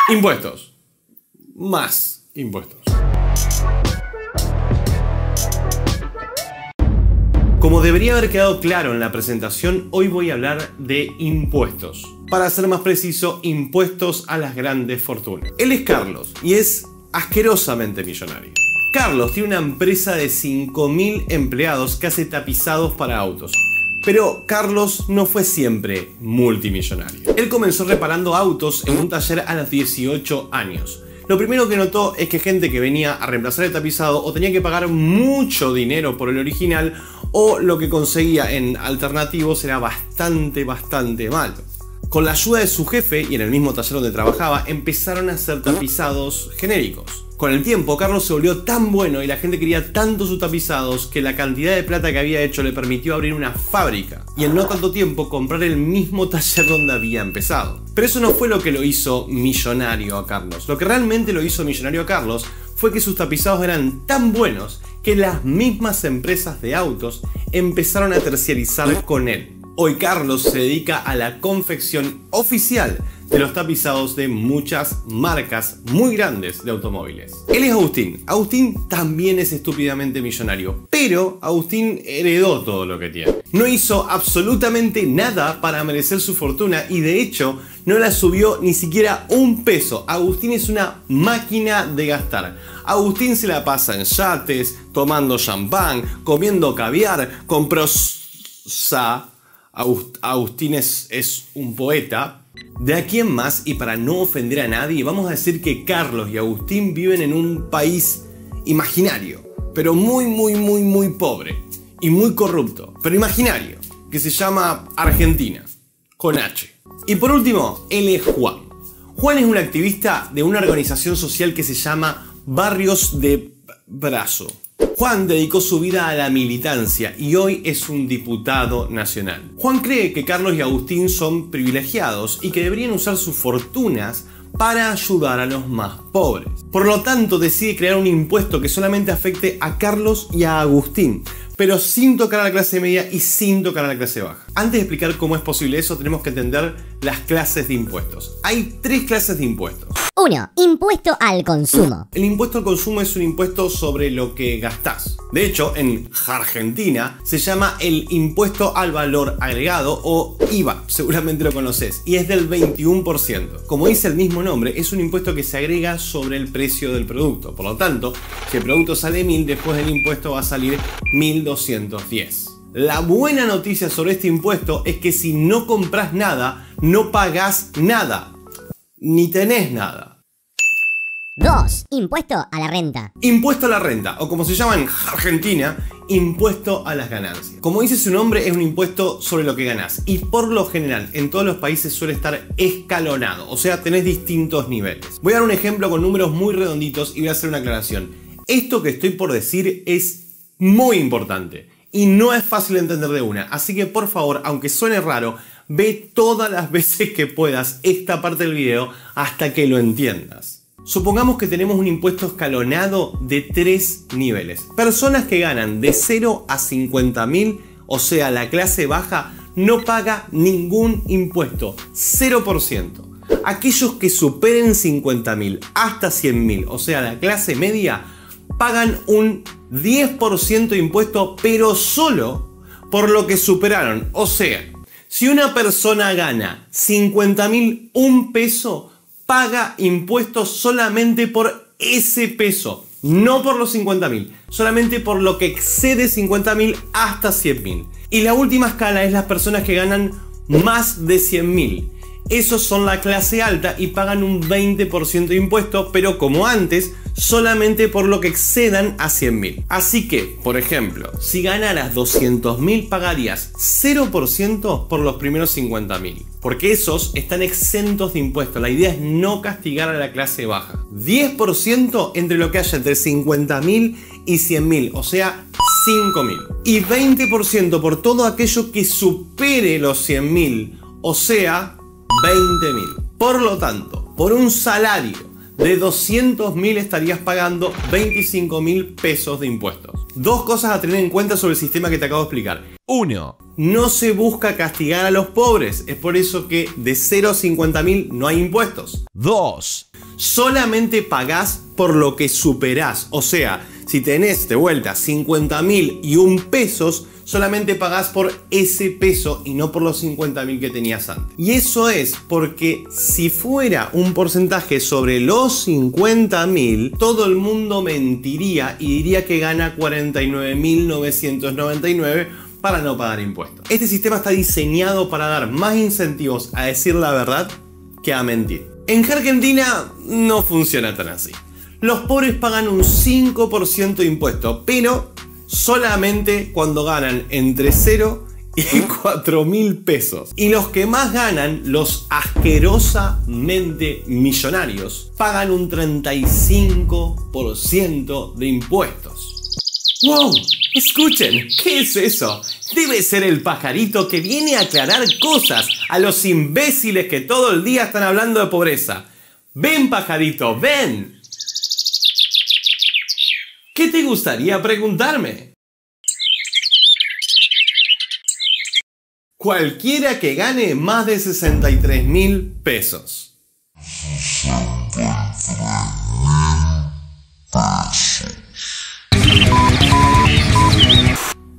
Impuestos. Más impuestos. Como debería haber quedado claro en la presentación, hoy voy a hablar de impuestos. Para ser más preciso, impuestos a las grandes fortunas. Él es Carlos y es asquerosamente millonario. Carlos tiene una empresa de 5.000 empleados que hace tapizados para autos. Pero Carlos no fue siempre multimillonario. Él comenzó reparando autos en un taller a los 18 años. Lo primero que notó es que gente que venía a reemplazar el tapizado o tenía que pagar mucho dinero por el original, o lo que conseguía en alternativos era bastante malo. Con la ayuda de su jefe y en el mismo taller donde trabajaba, empezaron a hacer tapizados genéricos. Con el tiempo, Carlos se volvió tan bueno y la gente quería tanto sus tapizados que la cantidad de plata que había hecho le permitió abrir una fábrica y en no tanto tiempo comprar el mismo taller donde había empezado. Pero eso no fue lo que lo hizo millonario a Carlos. Lo que realmente lo hizo millonario a Carlos fue que sus tapizados eran tan buenos que las mismas empresas de autos empezaron a terciarizar con él. Hoy Carlos se dedica a la confección oficial de los tapizados de muchas marcas muy grandes de automóviles. Él es Agustín. Agustín también es estúpidamente millonario, pero Agustín heredó todo lo que tiene. No hizo absolutamente nada para merecer su fortuna y de hecho no la subió ni siquiera un peso. Agustín es una máquina de gastar. Agustín se la pasa en yates, tomando champán, comiendo caviar, compró Agustín es un poeta. De aquí en más, y para no ofender a nadie, vamos a decir que Carlos y Agustín viven en un país imaginario, pero muy pobre y muy corrupto, pero imaginario, que se llama Argentina, con H. Y por último, él es Juan. Juan es un activista de una organización social que se llama Barrios de Brazo. Juan dedicó su vida a la militancia y hoy es un diputado nacional. Juan cree que Carlos y Agustín son privilegiados y que deberían usar sus fortunas para ayudar a los más pobres. Por lo tanto, decide crear un impuesto que solamente afecte a Carlos y a Agustín, pero sin tocar a la clase media y sin tocar a la clase baja. Antes de explicar cómo es posible eso, tenemos que entender las clases de impuestos. Hay 3 clases de impuestos. 1. Impuesto al consumo. El impuesto al consumo es un impuesto sobre lo que gastás. De hecho, en Argentina se llama el impuesto al valor agregado o IVA, seguramente lo conoces, y es del 21%. Como dice el mismo nombre, es un impuesto que se agrega sobre el precio del producto. Por lo tanto, si el producto sale 1.000, después del impuesto va a salir 1.210. La buena noticia sobre este impuesto es que si no compras nada, no pagás nada, ni tenés nada. 2. Impuesto a la renta. Impuesto a la renta, o como se llama en Argentina, impuesto a las ganancias. Como dice su nombre, es un impuesto sobre lo que ganás y por lo general en todos los países suele estar escalonado, o sea, tenés distintos niveles. Voy a dar un ejemplo con números muy redonditos y voy a hacer una aclaración. Esto que estoy por decir es muy importante y no es fácil de entender de una, así que por favor, aunque suene raro, ve todas las veces que puedas esta parte del video hasta que lo entiendas. Supongamos que tenemos un impuesto escalonado de 3 niveles. Personas que ganan de 0 a 50.000, o sea, la clase baja, no paga ningún impuesto, 0%. Aquellos que superen 50.000 hasta 100.000, o sea, la clase media, pagan un 10% de impuesto, pero solo por lo que superaron. O sea, si una persona gana 50.000, un peso, paga impuestos solamente por ese peso, no por los 50.000, solamente por lo que excede 50.000 hasta 100.000. Y la última escala es las personas que ganan más de 100.000. Esos son la clase alta y pagan un 20% de impuesto, pero como antes, solamente por lo que excedan a 100.000. Así que, por ejemplo, si ganaras 200.000 pagarías 0% por los primeros 50.000, porque esos están exentos de impuestos. La idea es no castigar a la clase baja. 10% entre lo que haya entre 50.000 y 100.000, o sea, 5.000. Y 20% por todo aquello que supere los 100.000, o sea, 20.000. Por lo tanto, por un salario de 200.000 estarías pagando 25.000 pesos de impuestos. 2 cosas a tener en cuenta sobre el sistema que te acabo de explicar. 1. No se busca castigar a los pobres. Es por eso que de 0 a 50.000 no hay impuestos. 2. solamente pagás por lo que superás. O sea, si tenés de vuelta 50.001 pesos, solamente pagás por ese peso y no por los 50.000 que tenías antes. Y eso es porque si fuera un porcentaje sobre los 50.000, todo el mundo mentiría y diría que gana 49.999 para no pagar impuestos. Este sistema está diseñado para dar más incentivos a decir la verdad que a mentir. En Argentina no funciona tan así. Los pobres pagan un 5% de impuesto, pero solamente cuando ganan entre 0 y 4.000 pesos. Y los que más ganan, los asquerosamente millonarios, pagan un 35% de impuestos. ¡Wow! Escuchen, ¿qué es eso? Debe ser el pajarito que viene a aclarar cosas a los imbéciles que todo el día están hablando de pobreza. Ven, pajarito, ven. ¿Qué te gustaría preguntarme? Cualquiera que gane más de 63.000 pesos. 63.000 pesos.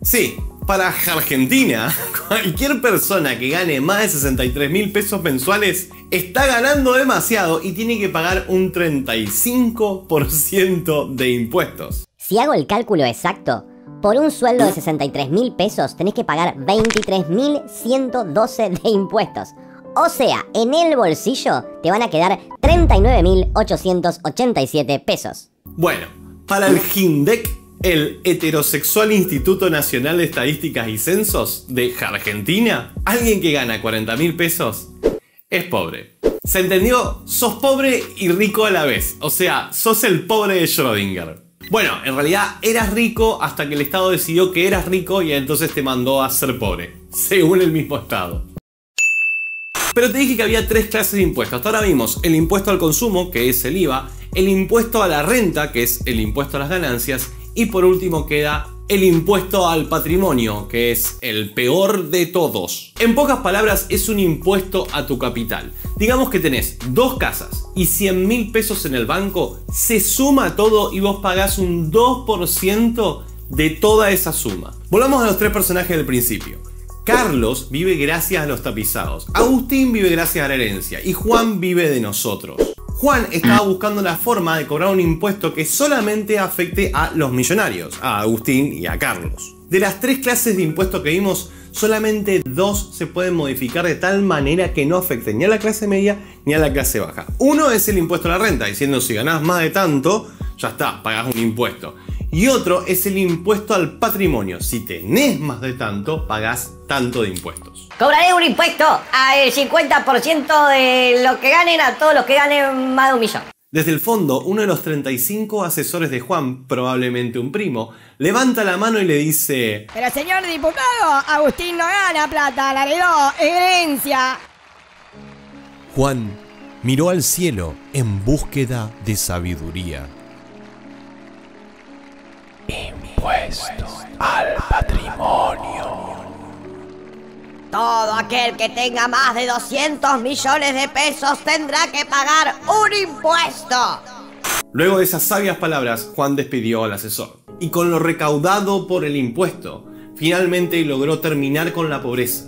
Sí, para Argentina, cualquier persona que gane más de 63.000 pesos mensuales está ganando demasiado y tiene que pagar un 35% de impuestos. Si hago el cálculo exacto, por un sueldo de 63.000 pesos tenés que pagar 23.112 de impuestos. O sea, en el bolsillo te van a quedar 39.887 pesos. Bueno, para el GINDEC, el Heterosexual Instituto Nacional de Estadísticas y Censos de Argentina, alguien que gana 40.000 pesos es pobre. ¿Se entendió? Sos pobre y rico a la vez. O sea, sos el pobre de Schrödinger. Bueno, en realidad eras rico hasta que el Estado decidió que eras rico y entonces te mandó a ser pobre, según el mismo Estado. Pero te dije que había 3 clases de impuestos. Hasta ahora vimos el impuesto al consumo, que es el IVA, el impuesto a la renta, que es el impuesto a las ganancias, y por último queda el impuesto al patrimonio, que es el peor de todos. En pocas palabras, es un impuesto a tu capital. Digamos que tenés 2 casas y 100.000 pesos en el banco, se suma todo y vos pagás un 2% de toda esa suma. Volvamos a los 3 personajes del principio. Carlos vive gracias a los tapizados, Agustín vive gracias a la herencia y Juan vive de nosotros. Juan estaba buscando la forma de cobrar un impuesto que solamente afecte a los millonarios, a Agustín y a Carlos. De las 3 clases de impuestos que vimos, solamente 2 se pueden modificar de tal manera que no afecten ni a la clase media ni a la clase baja. Uno es el impuesto a la renta, diciendo si ganás más de tanto, ya está, pagás un impuesto. Y otro es el impuesto al patrimonio. Si tenés más de tanto, pagás tanto de impuestos. Cobraré un impuesto al 50% de lo que ganen a todos los que ganen más de 1 millón. Desde el fondo, uno de los 35 asesores de Juan, probablemente un primo, levanta la mano y le dice: Pero señor diputado, Agustín no gana plata, la heredó, herencia. Juan miró al cielo en búsqueda de sabiduría. Impuesto al patrimonio. Todo aquel que tenga más de 200 millones de pesos tendrá que pagar un impuesto. Luego de esas sabias palabras, Juan despidió al asesor. Y con lo recaudado por el impuesto, finalmente logró terminar con la pobreza,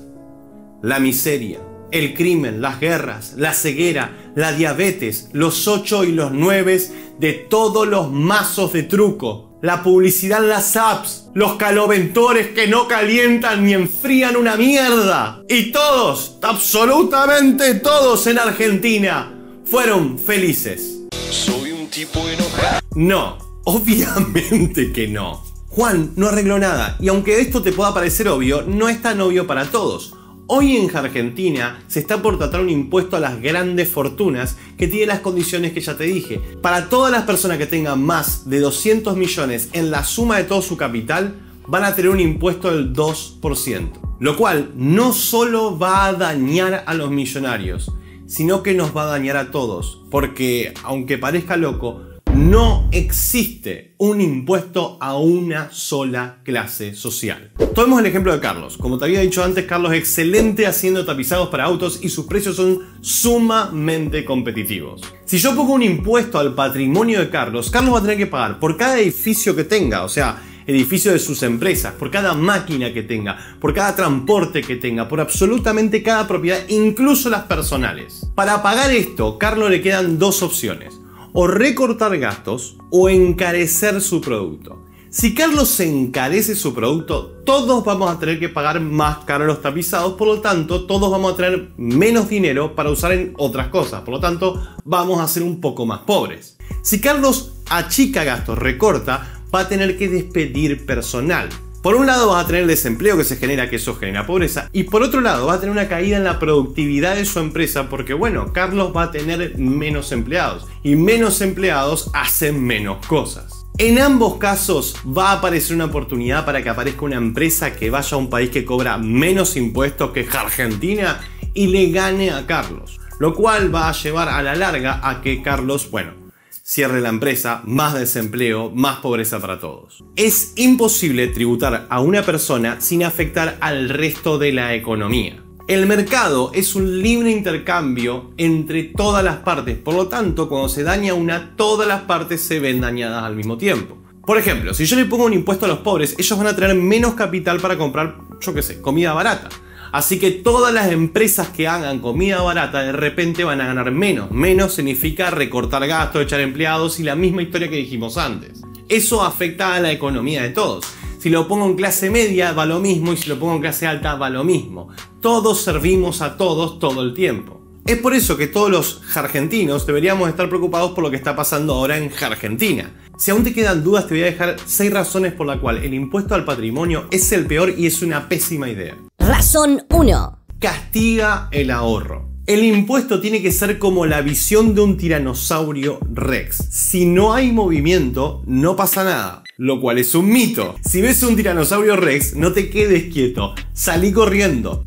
la miseria, el crimen, las guerras, la ceguera, la diabetes, los 8 y los 9 de todos los mazos de truco, la publicidad en las apps, los caloventores que no calientan ni enfrían una mierda. Y todos, absolutamente todos en Argentina, fueron felices. Soy un tipo enojado. No, obviamente que no. Juan no arregló nada, y aunque esto te pueda parecer obvio, no es tan obvio para todos. Hoy en Argentina se está por tratar un impuesto a las grandes fortunas que tiene las condiciones que ya te dije. Para todas las personas que tengan más de 200 millones en la suma de todo su capital, van a tener un impuesto del 2%. Lo cual no solo va a dañar a los millonarios, sino que nos va a dañar a todos. Porque, aunque parezca loco, No existe un impuesto a una sola clase social. Tomemos el ejemplo de Carlos. Como te había dicho antes, Carlos es excelente haciendo tapizados para autos y sus precios son sumamente competitivos. Si yo pongo un impuesto al patrimonio de Carlos, Carlos va a tener que pagar por cada edificio que tenga, o sea, edificio de sus empresas, por cada máquina que tenga, por cada transporte que tenga, por absolutamente cada propiedad, incluso las personales. Para pagar esto, Carlos le quedan dos opciones: o recortar gastos o encarecer su producto. Si Carlos encarece su producto, todos vamos a tener que pagar más caro los tapizados, por lo tanto, todos vamos a tener menos dinero para usar en otras cosas, por lo tanto, vamos a ser un poco más pobres. Si Carlos achica gastos, recorta, va a tener que despedir personal. Por un lado vas a tener el desempleo que se genera, que eso genera pobreza, y por otro lado va a tener una caída en la productividad de su empresa porque, bueno, Carlos va a tener menos empleados y menos empleados hacen menos cosas. En ambos casos va a aparecer una oportunidad para que aparezca una empresa que vaya a un país que cobra menos impuestos que Argentina y le gane a Carlos, lo cual va a llevar a la larga a que Carlos, bueno, cierre la empresa, más desempleo, más pobreza para todos. Es imposible tributar a una persona sin afectar al resto de la economía. El mercado es un libre intercambio entre todas las partes, por lo tanto, cuando se daña una, todas las partes se ven dañadas al mismo tiempo. Por ejemplo, si yo le pongo un impuesto a los pobres, ellos van a tener menos capital para comprar, yo qué sé, comida barata. Así que todas las empresas que hagan comida barata de repente van a ganar menos. Menos significa recortar gastos, echar empleados y la misma historia que dijimos antes. Eso afecta a la economía de todos. Si lo pongo en clase media va lo mismo y si lo pongo en clase alta va lo mismo. Todos servimos a todos todo el tiempo. Es por eso que todos los argentinos deberíamos estar preocupados por lo que está pasando ahora en Argentina. Si aún te quedan dudas, te voy a dejar 6 razones por las cuales el impuesto al patrimonio es el peor y es una pésima idea. Razón 1. Castiga el ahorro. El impuesto tiene que ser como la visión de un tiranosaurio Rex. Si no hay movimiento, no pasa nada, lo cual es un mito. Si ves un tiranosaurio Rex, no te quedes quieto. Salí corriendo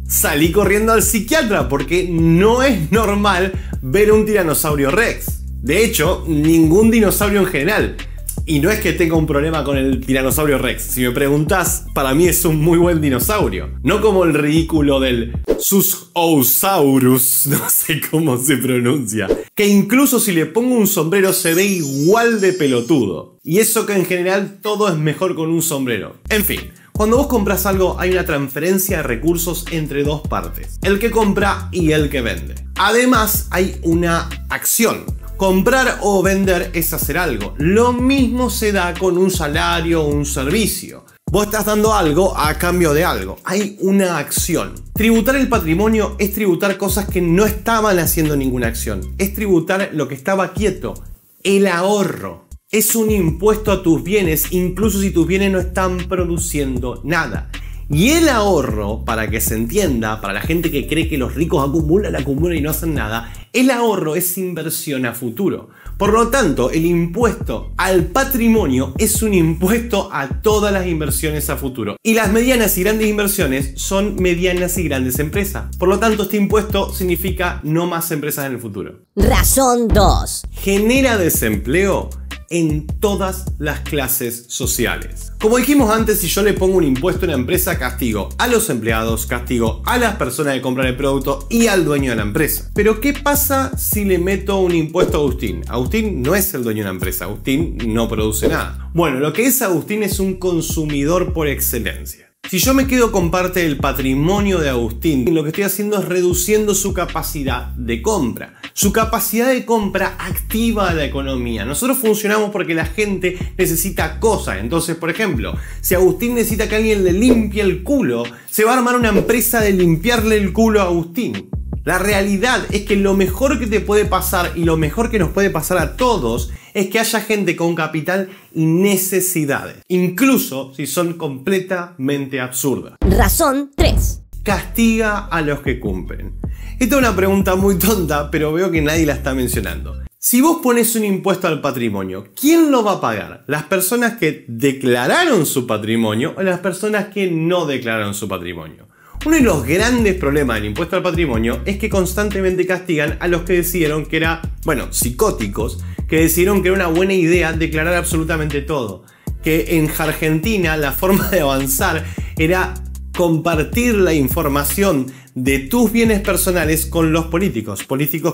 al psiquiatra porque no es normal ver un tiranosaurio Rex. De hecho, ningún dinosaurio en general. Y no es que tenga un problema con el tiranosaurio Rex. Si me preguntas, para mí es un muy buen dinosaurio. No como el ridículo del Susaurus, no sé cómo se pronuncia. Que incluso si le pongo un sombrero se ve igual de pelotudo. Y eso que en general todo es mejor con un sombrero. En fin. Cuando vos compras algo hay una transferencia de recursos entre dos partes. El que compra y el que vende. Además hay una acción. Comprar o vender es hacer algo. Lo mismo se da con un salario o un servicio. Vos estás dando algo a cambio de algo. Hay una acción. Tributar el patrimonio es tributar cosas que no estaban haciendo ninguna acción. Es tributar lo que estaba quieto. El ahorro. Es un impuesto a tus bienes, incluso si tus bienes no están produciendo nada. Y el ahorro, para que se entienda, para la gente que cree que los ricos acumulan y no hacen nada, el ahorro es inversión a futuro. Por lo tanto, el impuesto al patrimonio es un impuesto a todas las inversiones a futuro. Y las medianas y grandes inversiones son medianas y grandes empresas. Por lo tanto, este impuesto significa no más empresas en el futuro. Razón 2. Genera desempleo en todas las clases sociales. Como dijimos antes, si yo le pongo un impuesto a una empresa, castigo a los empleados, castigo a las personas que compran el producto y al dueño de la empresa. Pero ¿qué pasa si le meto un impuesto a Agustín? Agustín no es el dueño de una empresa, Agustín no produce nada. Bueno, lo que es Agustín es un consumidor por excelencia. Si yo me quedo con parte del patrimonio de Agustín, lo que estoy haciendo es reduciendo su capacidad de compra. Su capacidad de compra activa la economía. Nosotros funcionamos porque la gente necesita cosas. Entonces, por ejemplo, si Agustín necesita que alguien le limpie el culo, se va a armar una empresa de limpiarle el culo a Agustín. La realidad es que lo mejor que te puede pasar y lo mejor que nos puede pasar a todos es que haya gente con capital y necesidades, incluso si son completamente absurdas. Razón 3. Castiga a los que cumplen. Esta es una pregunta muy tonta, pero veo que nadie la está mencionando. Si vos pones un impuesto al patrimonio, ¿quién lo va a pagar? ¿Las personas que declararon su patrimonio o las personas que no declararon su patrimonio? Uno de los grandes problemas del impuesto al patrimonio es que constantemente castigan a los que decidieron que era, bueno, psicóticos, que decidieron que era una buena idea declarar absolutamente todo. Que en Argentina la forma de avanzar era compartir la información de tus bienes personales con los políticos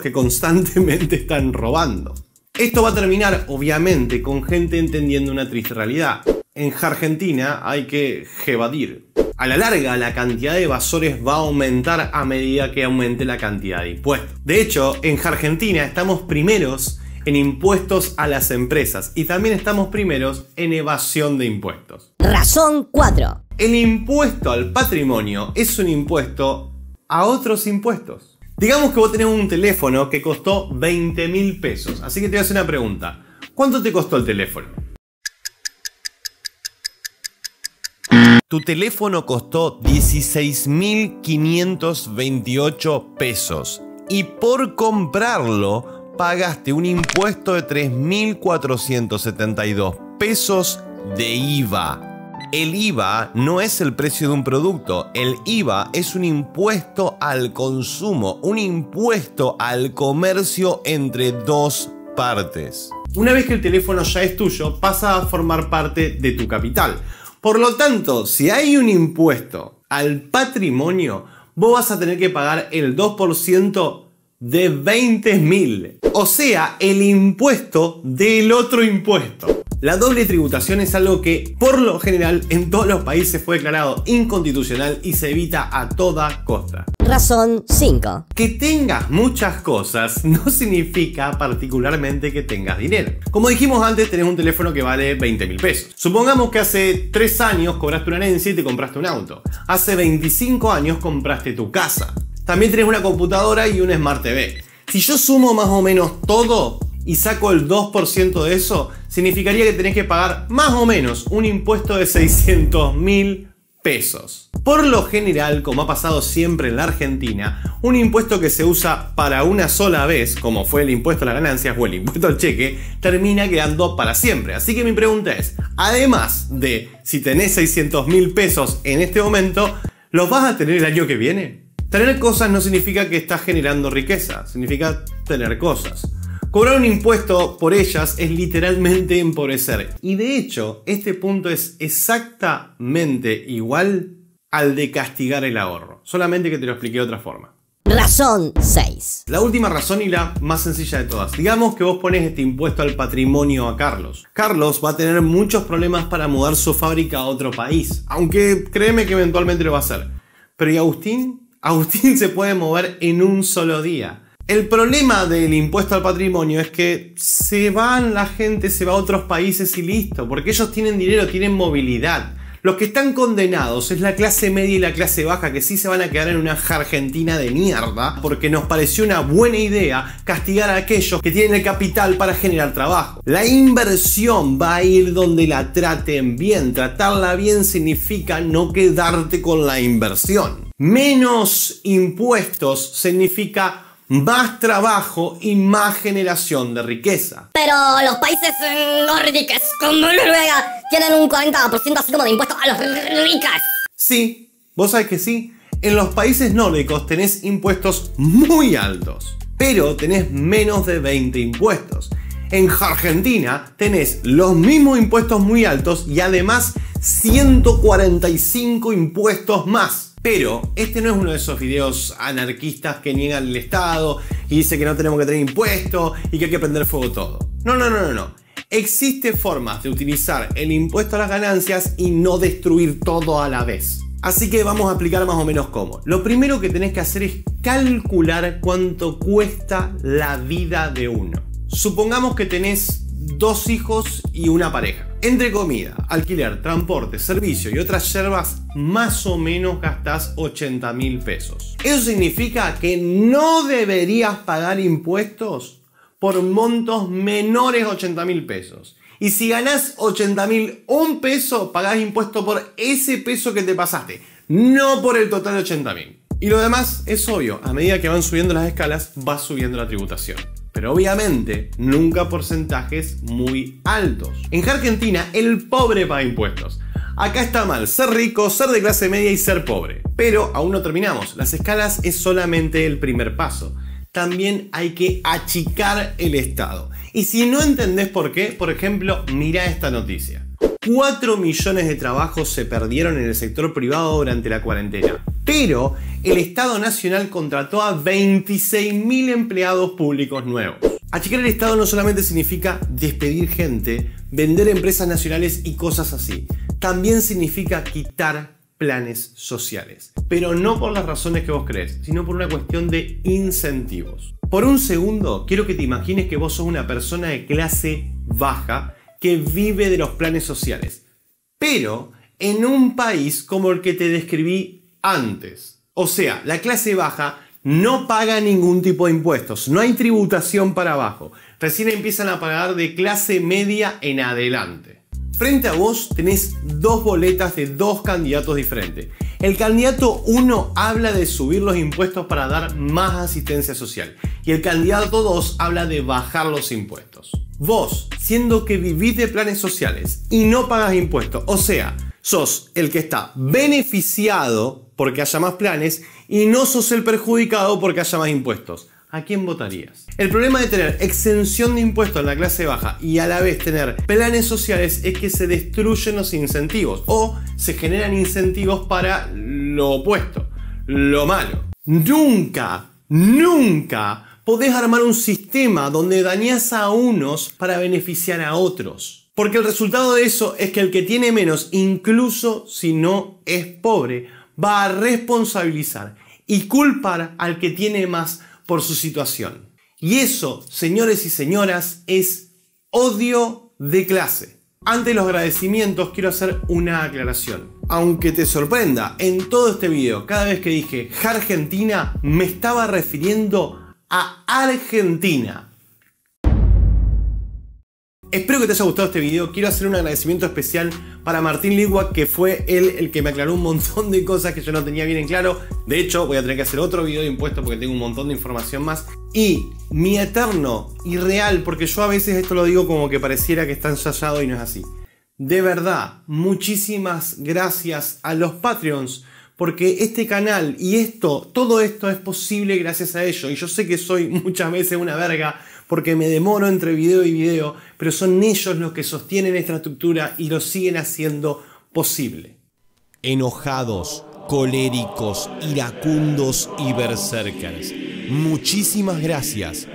que constantemente están robando. Esto va a terminar, obviamente, con gente entendiendo una triste realidad. En Argentina hay que evadir. A la larga, la cantidad de evasores va a aumentar a medida que aumente la cantidad de impuestos. De hecho, en Argentina estamos primeros en impuestos a las empresas y también estamos primeros en evasión de impuestos. Razón 4. El impuesto al patrimonio es un impuesto a otros impuestos. Digamos que vos tenés un teléfono que costó 20.000 pesos, así que te voy a hacer una pregunta. ¿Cuánto te costó el teléfono? Tu teléfono costó 16.528 pesos y por comprarlo pagaste un impuesto de 3.472 pesos de IVA. El IVA no es el precio de un producto, el IVA es un impuesto al consumo, un impuesto al comercio entre dos partes. Una vez que el teléfono ya es tuyo, pasa a formar parte de tu capital. Por lo tanto, si hay un impuesto al patrimonio, vos vas a tener que pagar el 2% de 20.000. O sea, el impuesto del otro impuesto. La doble tributación es algo que, por lo general, en todos los países fue declarado inconstitucional y se evita a toda costa. Razón 5. Que tengas muchas cosas no significa particularmente que tengas dinero. Como dijimos antes, tenés un teléfono que vale 20.000 pesos. Supongamos que hace 3 años cobraste una herencia y te compraste un auto. Hace 25 años compraste tu casa. También tenés una computadora y un Smart TV. Si yo sumo más o menos todo y saco el 2% de eso, significaría que tenés que pagar más o menos un impuesto de 600.000 pesos. Por lo general, como ha pasado siempre en la Argentina, un impuesto que se usa para una sola vez, como fue el impuesto a las ganancias o el impuesto al cheque, termina quedando para siempre. Así que mi pregunta es, además de si tenés 600.000 pesos en este momento, ¿los vas a tener el año que viene? Tener cosas no significa que estás generando riqueza, significa tener cosas. Cobrar un impuesto por ellas es literalmente empobrecer. Y de hecho, este punto es exactamente igual al de castigar el ahorro. Solamente que te lo expliqué de otra forma. Razón 6. La última razón y la más sencilla de todas. Digamos que vos pones este impuesto al patrimonio a Carlos. Carlos va a tener muchos problemas para mudar su fábrica a otro país. Aunque créeme que eventualmente lo va a hacer. Pero ¿y Agustín? Agustín se puede mover en un solo día. El problema del impuesto al patrimonio es que la gente se va a otros países y listo, porque ellos tienen dinero, tienen movilidad. Los que están condenados es la clase media y la clase baja, que sí se van a quedar en una Argentina de mierda, porque nos pareció una buena idea castigar a aquellos que tienen el capital para generar trabajo. La inversión va a ir donde la traten bien. Tratarla bien significa no quedarte con la inversión. Menos impuestos significa más trabajo y más generación de riqueza. Pero los países nórdicos como Noruega tienen un 40% así como de impuestos a los ricos. Sí, vos sabés que sí. En los países nórdicos tenés impuestos muy altos, pero tenés menos de 20 impuestos. En Argentina tenés los mismos impuestos muy altos y además 145 impuestos más. Pero este no es uno de esos videos anarquistas que niegan el Estado y dice que no tenemos que tener impuestos y que hay que prender fuego todo. No. Existen formas de utilizar el impuesto a las ganancias y no destruir todo a la vez. Así que vamos a explicar más o menos cómo. Lo primero que tenés que hacer es calcular cuánto cuesta la vida de uno. Supongamos que tenés 2 hijos y una pareja. Entre comida, alquiler, transporte, servicio y otras yerbas, más o menos gastás 80.000 pesos. Eso significa que no deberías pagar impuestos por montos menores a 80.000 pesos. Y si ganás 80.000 un peso, pagás impuesto por ese peso que te pasaste, no por el total de 80.000. Y lo demás es obvio, a medida que van subiendo las escalas, va subiendo la tributación. Pero obviamente nunca porcentajes muy altos. En Argentina el pobre paga impuestos. Acá está mal ser rico, ser de clase media y ser pobre. Pero aún no terminamos. Las escalas es solamente el primer paso. También hay que achicar el Estado. Y si no entendés por qué, por ejemplo, mirá esta noticia. 4 millones de trabajos se perdieron en el sector privado durante la cuarentena. Pero el Estado Nacional contrató a 26.000 empleados públicos nuevos. Achicar el Estado no solamente significa despedir gente, vender empresas nacionales y cosas así. También significa quitar planes sociales. Pero no por las razones que vos crees, sino por una cuestión de incentivos. Por un segundo, quiero que te imagines que vos sos una persona de clase baja que vive de los planes sociales, pero en un país como el que te describí antes. O sea, la clase baja no paga ningún tipo de impuestos, no hay tributación para abajo, recién empiezan a pagar de clase media en adelante. Frente a vos tenés dos boletas de dos candidatos diferentes. El candidato 1 habla de subir los impuestos para dar más asistencia social y el candidato 2 habla de bajar los impuestos. Vos, siendo que vivís de planes sociales y no pagas impuestos, o sea, sos el que está beneficiado porque haya más planes y no sos el perjudicado porque haya más impuestos. ¿A quién votarías? El problema de tener exención de impuestos en la clase baja y a la vez tener planes sociales es que se destruyen los incentivos o se generan incentivos para lo opuesto, lo malo. Nunca podés armar un sistema donde dañás a unos para beneficiar a otros. Porque el resultado de eso es que el que tiene menos, incluso si no es pobre, va a responsabilizar y culpar al que tiene más por su situación. Y eso, señores y señoras, es odio de clase. Ante los agradecimientos quiero hacer una aclaración. Aunque te sorprenda, en todo este video, cada vez que dije Argentina, me estaba refiriendo a Argentina. Espero que te haya gustado este video. Quiero hacer un agradecimiento especial para Martín Ligua, que fue él el que me aclaró un montón de cosas que yo no tenía bien en claro. De hecho, voy a tener que hacer otro video de impuestos porque tengo un montón de información más. Y mi eterno y real, porque yo a veces esto lo digo como que pareciera que está ensayado y no es así. De verdad, muchísimas gracias a los Patreons, porque este canal y todo esto es posible gracias a ellos. Y yo sé que soy muchas veces una verga porque me demoro entre video y video, pero son ellos los que sostienen esta estructura y lo siguen haciendo posible. Enojados, coléricos, iracundos y berserkers, muchísimas gracias.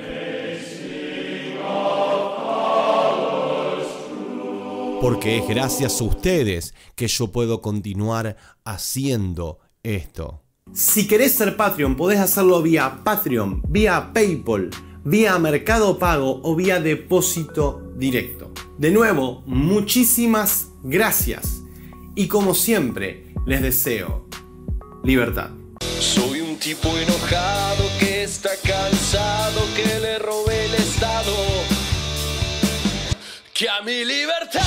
Porque es gracias a ustedes que yo puedo continuar haciendo esto. Si querés ser Patreon, podés hacerlo vía Patreon, vía PayPal, vía Mercado Pago o vía depósito directo. De nuevo, muchísimas gracias. Y como siempre, les deseo libertad. Soy un tipo enojado que está cansado que le robe el Estado. Que a mi libertad